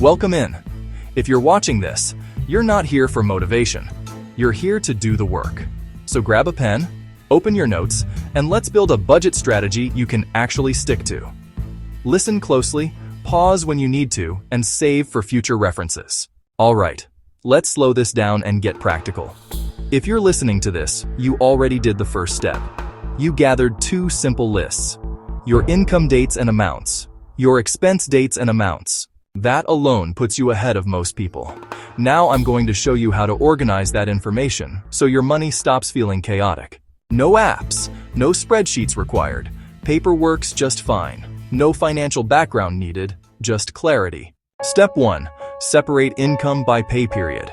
Welcome in. If you're watching this, you're not here for motivation. You're here to do the work. So grab a pen, open your notes, and let's build a budget strategy you can actually stick to. Listen closely, pause when you need to, and save for future references. All right, let's slow this down and get practical. If you're listening to this, you already did the first step. You gathered two simple lists: your income dates and amounts, your expense dates and amounts. That alone puts you ahead of most people. Now I'm going to show you how to organize that information so your money stops feeling chaotic. No apps, no spreadsheets required. Paperwork's just fine. No financial background needed, just clarity. Step 1. Separate income by pay period.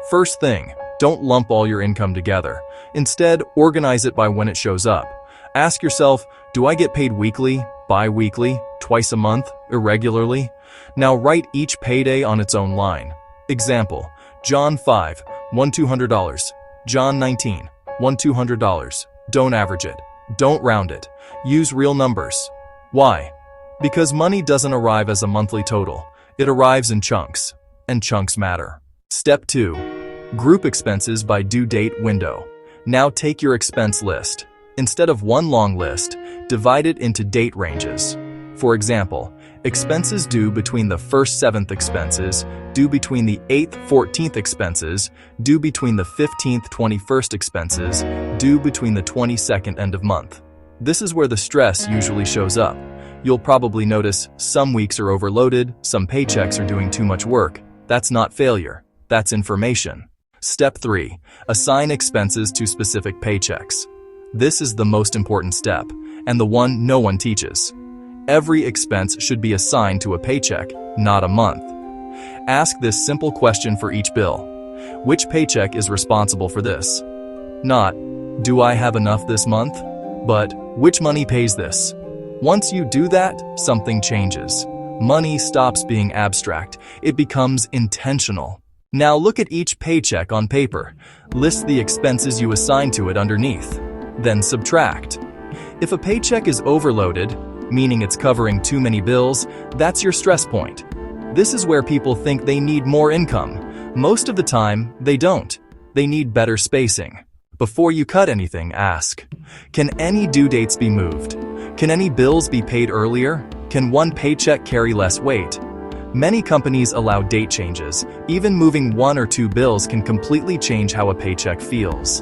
First thing, don't lump all your income together. Instead, organize it by when it shows up. Ask yourself, do I get paid weekly, bi-weekly, twice a month, irregularly? Now write each payday on its own line. Example, John 5, $1,200. John 19, $1,200. Don't average it. Don't round it. Use real numbers. Why? Because money doesn't arrive as a monthly total. It arrives in chunks, and chunks matter. Step 2. Group expenses by due date window. Now take your expense list. Instead of one long list, divide it into date ranges. For example, expenses due between the 1st 7th expenses, due between the 8th 14th expenses, due between the 15th 21st expenses, due between the 22nd end of month. This is where the stress usually shows up. You'll probably notice some weeks are overloaded, some paychecks are doing too much work. That's not failure, that's information. Step 3. Assign expenses to specific paychecks. This is the most important step, and the one no one teaches. Every expense should be assigned to a paycheck, not a month. Ask this simple question for each bill. Which paycheck is responsible for this? Not, do I have enough this month? But, which money pays this? Once you do that, something changes. Money stops being abstract. It becomes intentional. Now look at each paycheck on paper. List the expenses you assign to it underneath. Then subtract. If a paycheck is overloaded, meaning it's covering too many bills, that's your stress point. This is where people think they need more income. Most of the time, they don't. They need better spacing. Before you cut anything, ask, can any due dates be moved? Can any bills be paid earlier? Can one paycheck carry less weight? Many companies allow date changes. Even moving one or two bills can completely change how a paycheck feels.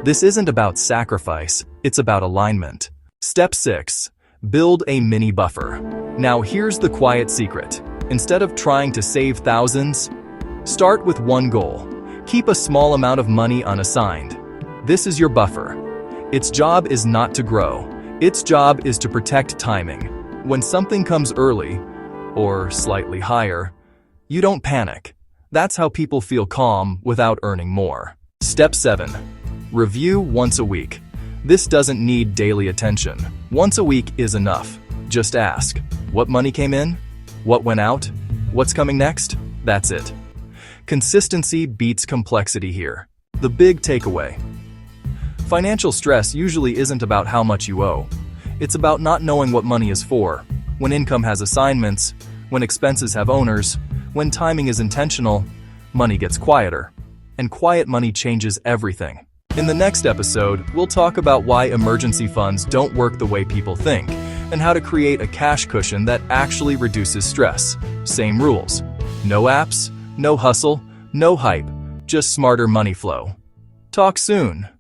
This isn't about sacrifice, it's about alignment. Step 6. Build a mini buffer. Now here's the quiet secret. Instead of trying to save thousands, start with one goal. Keep a small amount of money unassigned. This is your buffer. Its job is not to grow. Its job is to protect timing. When something comes early, or slightly higher, you don't panic. That's how people feel calm without earning more. Step 7. Review once a week. This doesn't need daily attention. Once a week is enough. Just ask, what money came in? What went out? What's coming next? That's it. Consistency beats complexity here. The big takeaway. Financial stress usually isn't about how much you owe. It's about not knowing what money is for. When income has assignments, when expenses have owners, when timing is intentional, money gets quieter. And quiet money changes everything. In the next episode, we'll talk about why emergency funds don't work the way people think, and how to create a cash cushion that actually reduces stress. Same rules. No apps, no hustle, no hype, just smarter money flow. Talk soon.